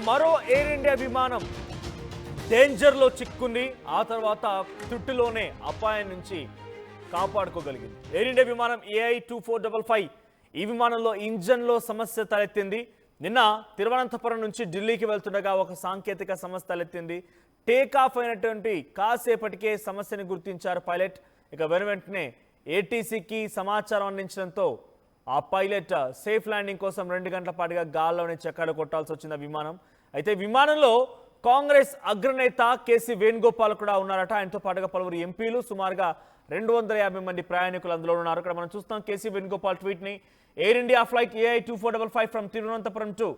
మరో air India విమానం డేంజర్లో చిక్కుంది. ఆ తర్వాత తుట్టులోనే అపాయం నుంచి కాపాడుకోగలిగింది. ఎయిర్ ఇండియా విమానం AI2455 ఈ విమానంలో ఇంజన్లో సమస్య తలెత్తింది. నిన్న తిరువనంతపురం నుంచి ఢిల్లీకి వెళ్తుండగా ఒక సాంకేతిక సమస్య తలెత్తింది. టేకాఫ్ అయినటువంటి కాసేపటికే సమస్యని గుర్తించారు పైలట్. ఇక వెంటనే ఏటీసీకి సమాచారం అందించడంతో ఆ పైలట్ సేఫ్ ల్యాండింగ్ కోసం 2 గంటల పాటుగా గాల్లోనే చక్రాలు కొట్టాల్సి వచ్చింది విమానం. అయితే విమానంలో కాంగ్రెస్ అగ్రనేత కేసీ వేణుగోపాల్ కూడా ఉన్నారట. ఆయనతో పాటుగా పలువురు ఎంపీలు, సుమారుగా 250 మంది ప్రయాణికులు అందులో ఉన్నారు. ఇక్కడ మనం చూస్తాం కేసీ వేణుగోపాల్ ట్వీట్ ని. Air India flight AI2455 from Thiruvananthapuram to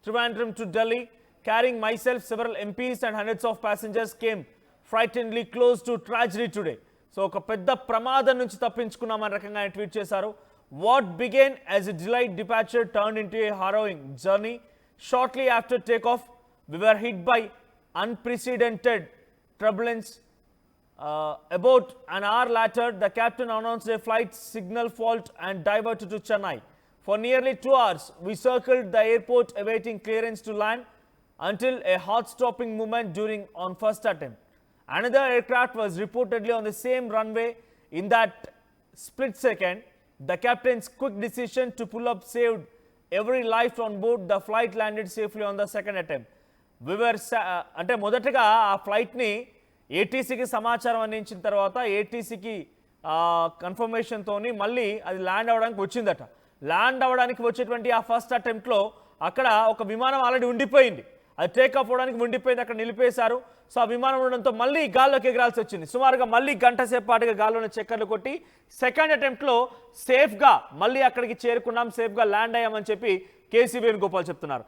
Trivandrum to Delhi, carrying myself, several MPs and hundreds of passengers came frighteningly close to tragedy today. So ఒక పెద్ద ప్రమాదం నుంచి తప్పించుకున్నామని రకంగా ఆయన ట్వీట్ చేశారు. What began as a delayed departure turned into a harrowing journey. Shortly after takeoff, we were hit by unprecedented turbulence. About an hour later, the captain announced a flight signal fault and diverted to Chennai. For nearly 2 hours, we circled the airport awaiting clearance to land until a heart-stopping moment on first attempt. Another aircraft was reportedly on the same runway. In that split second, the captain's quick decision to pull up saved every life on board. The flight landed safely on the second attempt. We were అంటే మొదటగా ఆ ఫ్లైట్ని ఏటీసీకి సమాచారం అందించిన తర్వాత ఏటీసీకి కన్ఫర్మేషన్తో మళ్ళీ అది land అవ్వడానికి వచ్చిందట. ల్యాండ్ అవ్వడానికి వచ్చేటువంటి ఆ ఫస్ట్ అటెంప్ట్లో అక్కడ ఒక విమానం ఆల్రెడీ ఉండిపోయింది. అది టేక్ ఆఫ్ అవ్వడానికి ఉండిపోయింది, అక్కడ నిలిపేశారు. సో ఆ విమానం ఉండడంతో మళ్ళీ గాల్లోకి ఎగరాల్సి వచ్చింది. సుమారుగా మళ్ళీ గంట సేపు పాటుగా గాల్లోనే చక్కర్లు కొట్టి సెకండ్ అటెంప్ట్లో సేఫ్గా మళ్ళీ అక్కడికి చేరుకున్నాం, సేఫ్గా ల్యాండ్ అయ్యామని చెప్పి కేసీ వేణుగోపాల్ చెప్తున్నారు.